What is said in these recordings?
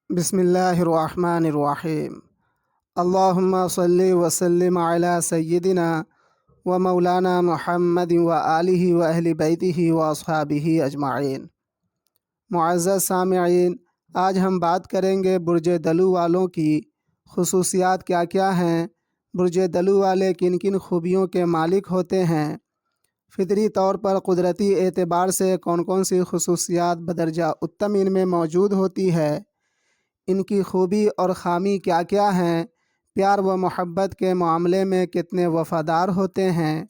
बिस्मिल्लाहिर्रहमानिर्रहीम। अल्लाहुम्मा सल्लि व सल्लिम अला सय्यिदिना व मौलाना मुहम्मद व आलिहि व अहली बैतिहि व अस्हाबिहि अजमाइन। मुअज़्ज़ज़ सामिईन, आज हम बात करेंगे बुर्ज दलू वालों की खुसूसियात क्या क्या हैं, बुर्ज दलू वाले किन किन खूबियों के मालिक होते हैं, फितरी तौर पर कुदरती एतबार से कौन कौन सी खुसूसियात बदरजा उत्तम इनमें मौजूद होती है, इनकी खूबी और ख़ामी क्या क्या हैं, प्यार व मोहब्बत के मामले में कितने वफ़ादार होते हैं,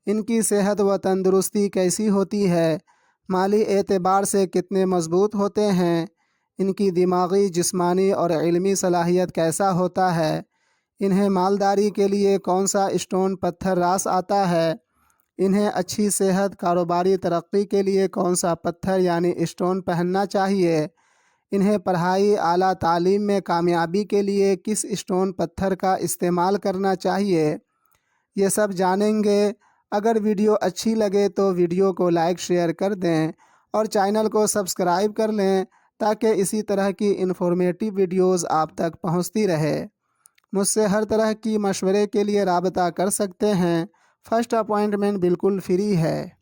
इनकी सेहत व तंदुरुस्ती कैसी होती है, माली एतबार से कितने मज़बूत होते हैं, इनकी दिमागी जिस्मानी और इल्मी सलाहियत कैसा होता है, इन्हें मालदारी के लिए कौन सा स्टोन पत्थर रास आता है, इन्हें अच्छी सेहत कारोबारी तरक्की के लिए कौन सा पत्थर यानी स्टोन पहनना चाहिए, इन्हें पढ़ाई आला तालीम में कामयाबी के लिए किस स्टोन पत्थर का इस्तेमाल करना चाहिए, ये सब जानेंगे। अगर वीडियो अच्छी लगे तो वीडियो को लाइक शेयर कर दें और चैनल को सब्सक्राइब कर लें ताकि इसी तरह की इन्फॉर्मेटिव वीडियोस आप तक पहुंचती रहे। मुझसे हर तरह की मशवरे के लिए राबता कर सकते हैं। फ़र्स्ट अपॉइंटमेंट बिल्कुल फ्री है।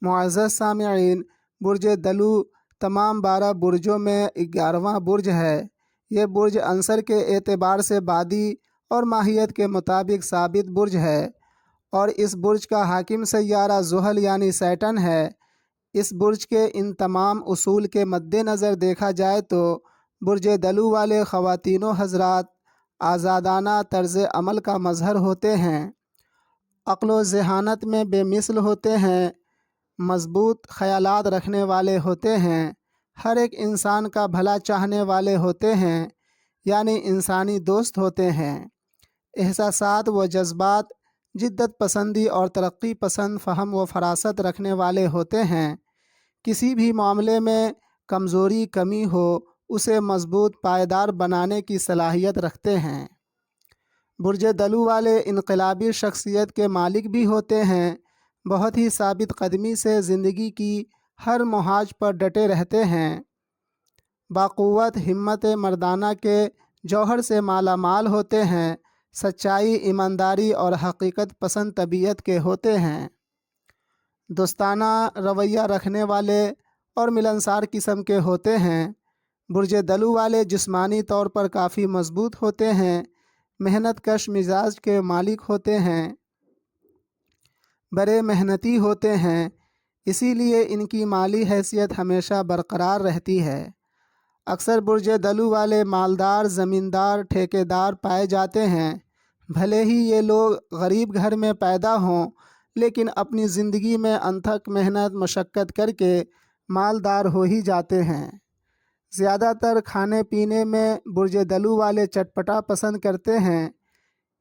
मुअज़्ज़ज़ सामिईन, बुर्ज दलू तमाम 12 बुर्जों में 11वां बुर्ज है। ये बुर्ज अंसर के एतबार से बादी और माहियत के मुताबिक साबित बुर्ज है और इस बुर्ज का हाकिम सैयारा ज़ुहल यानी सैटर्न है। इस बुर्ज के इन तमाम उसूल के मद्देनज़र देखा जाए तो बुर्ज दलू वाले ख़वातीनो हज़रात आज़ादाना तर्ज़ अमल का मज़हर होते हैं, अक़्ल व ज़हानत में बेमिसल होते हैं, मज़बूत ख़यालात रखने वाले होते हैं, हर एक इंसान का भला चाहने वाले होते हैं यानी इंसानी दोस्त होते हैं, एहसासात व जज्बात, जिद्दत पसंदी और तरक्की पसंद फ़हम व फ़रासत रखने वाले होते हैं। किसी भी मामले में कमज़ोरी कमी हो उसे मज़बूत पायदार बनाने की सलाहियत रखते हैं। बुर्ज दलू वाले इनकलाबी शख्सियत के मालिक भी होते हैं, बहुत ही साबित कदमी से ज़िंदगी की हर मुहाज पर डटे रहते हैं, बाक़ुव्वत हिम्मत मर्दाना के जौहर से माला माल होते हैं, सच्चाई ईमानदारी और हकीकत पसंद तबीयत के होते हैं, दोस्ताना रवैया रखने वाले और मिलनसार किस्म के होते हैं। बुर्ज दलू वाले जिस्मानी तौर पर काफ़ी मज़बूत होते हैं, मेहनत कश मिजाज के मालिक होते हैं, बड़े मेहनती होते हैं, इसीलिए इनकी माली हैसियत हमेशा बरकरार रहती है। अक्सर बुर्ज दलू वाले मालदार ज़मींदार ठेकेदार पाए जाते हैं। भले ही ये लोग गरीब घर में पैदा हों लेकिन अपनी ज़िंदगी में अनथक मेहनत मशक्क़त करके मालदार हो ही जाते हैं। ज़्यादातर खाने पीने में बुर्ज दलू वाले चटपटा पसंद करते हैं,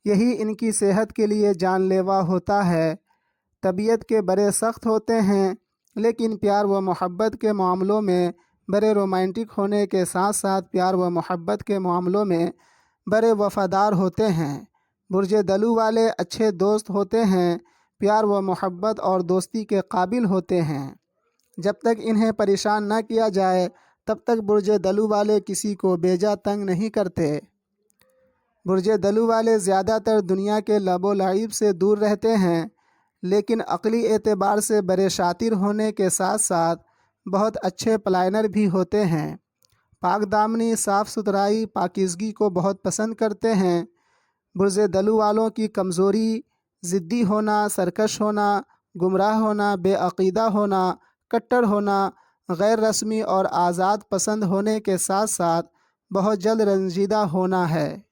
यही इनकी सेहत के लिए जानलेवा होता है। तबीयत के बड़े सख्त होते हैं लेकिन प्यार व मोहब्बत के मामलों में बड़े रोमांटिक होने के साथ साथ प्यार व मोहब्बत के मामलों में बड़े वफ़ादार होते हैं। बुर्ज दलू वाले अच्छे दोस्त होते हैं, प्यार व मोहब्बत और दोस्ती के काबिल होते हैं। जब तक इन्हें परेशान न किया जाए तब तक बुर्ज दलू वाले किसी को बेजा तंग नहीं करते। बुर्ज दलू वाले ज़्यादातर दुनिया के लबो लाइब से दूर रहते हैं लेकिन अक़ली एतबार से बड़े शातिर होने के साथ साथ बहुत अच्छे प्लानर भी होते हैं। पाक दामनी साफ़ सुथराई पाकीज़गी को बहुत पसंद करते हैं। बुर्ज दलू वालों की कमज़ोरी ज़िद्दी होना, सरकश होना, गुमराह होना, बेअक़ीदा होना, कट्टर होना, गैर रस्मी और आज़ाद पसंद होने के साथ साथ बहुत जल्द रंजीदा होना है।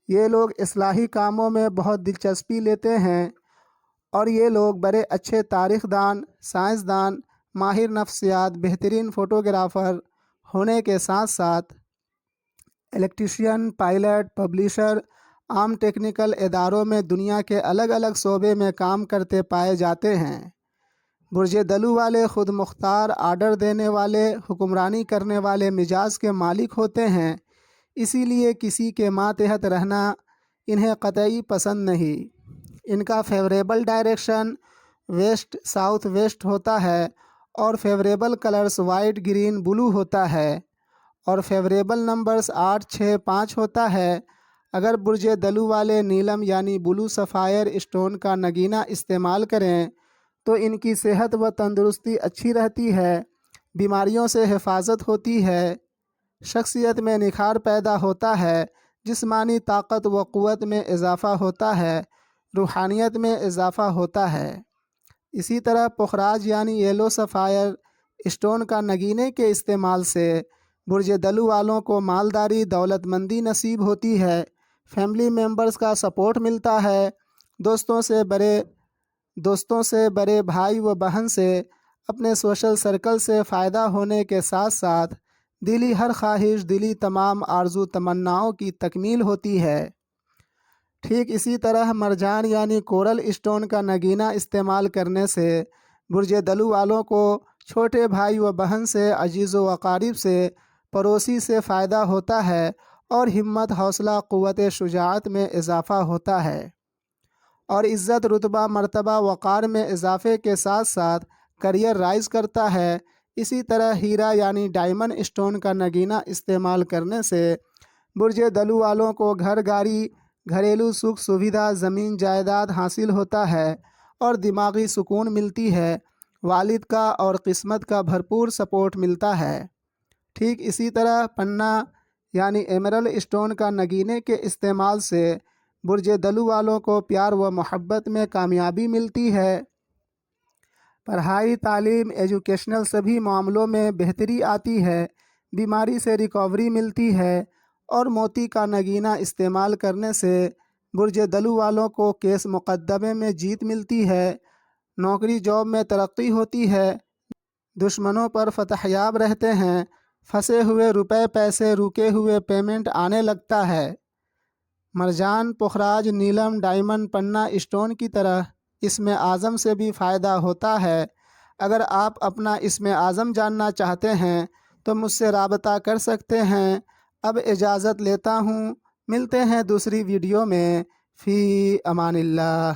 ये लोग इस्लाही कामों में बहुत दिलचस्पी लेते हैं और ये लोग बड़े अच्छे तारीख़दान, साइंसदान, माहिर नफ्सियात, बेहतरीन फ़ोटोग्राफ़र होने के साथ साथ इलेक्ट्रीशियन, पायलट, पब्लिशर, आम टेक्निकल इदारों में दुनिया के अलग अलग शोबे में काम करते पाए जाते हैं। बुर्ज दलू वाले ख़ुद मुख्तार, आर्डर देने वाले, हुक्मरानी करने वाले मिजाज के मालिक होते हैं, इसीलिए किसी के मातहत रहना इन्हें क़तई पसंद नहीं। इनका favourable direction west south west होता है और favourable colours white green blue होता है اور فیوریبل نمبرز 8 6 5 ہوتا ہے۔ اگر برج دلو والے نیلم یعنی بلو سفائر اسٹون کا نگینہ استعمال کریں تو ان کی صحت و تندرستی اچھی رہتی ہے، بیماریوں سے حفاظت ہوتی ہے، شخصیت میں نکھار پیدا ہوتا ہے، جسمانی طاقت و قوت میں اضافہ ہوتا ہے، روحانیت میں اضافہ ہوتا ہے۔ اسی طرح پخراج یعنی یلو سفائر اسٹون کا نگینے کے استعمال سے برج دلو والوں کو مالداری، دولت مندی نصیب ہوتی ہے، فیملی ممبرز کا سپورٹ ملتا ہے، دوستوں سے بڑے بھائی و بہن سے، اپنے سوشل سرکل سے فائدہ ہونے کے ساتھ ساتھ دلی ہر خواہش، دلی تمام آرزو تمناؤں کی تکمیل ہوتی ہے۔ ٹھیک اسی طرح مرجان یعنی کورل اسٹون کا نگینہ استعمال کرنے سے برج دلو والوں کو چھوٹے بھائی و بہن سے، عزیز و اقارب سے، پڑوسی سے فائدہ ہوتا ہے اور ہمت، حوصلہ، قوت شجاعت میں اضافہ ہوتا ہے اور عزت، رتبہ، مرتبہ، وقار میں اضافے کے ساتھ ساتھ کریئر رائز کرتا ہے۔ اسی طرح ہیرا یعنی ڈائمنڈ اسٹون کا نگینہ استعمال کرنے سے برج دلو والوں کو گھر، گاڑی، گھریلو سکھ سویدھا، زمین جائیداد حاصل ہوتا ہے اور دماغی سکون ملتی ہے، والد کا اور قسمت کا بھرپور سپورٹ ملتا ہے۔ ٹھیک اسی طرح پنا یعنی ایمرل اسٹون کا نگینے کے استعمال سے برج دلو والوں کو پیار و محبت میں کامیابی ملتی ہے، پڑھائی، تعلیم، ایجوکیشنل سبھی معاملوں میں بہتری آتی ہے، بیماری سے ریکوری ملتی ہے اور موتی کا نگینہ استعمال کرنے سے برج دلو والوں کو کیس مقدمے میں جیت ملتی ہے، نوکری جاب میں ترقی ہوتی ہے، دشمنوں پر فتح یاب رہتے ہیں، پھنسے ہوئے روپے پیسے، رکے ہوئے پیمنٹ آنے لگتا ہے۔ مرجان، پخراج، نیلم، ڈائمنڈ، پنا اسٹون کی طرح اسم اعظم سے بھی فائدہ ہوتا ہے۔ اگر آپ اپنا اسم اعظم جاننا چاہتے ہیں تو مجھ سے رابطہ کر سکتے ہیں۔ اب اجازت لیتا ہوں، ملتے ہیں دوسری ویڈیو میں، فی امان اللہ۔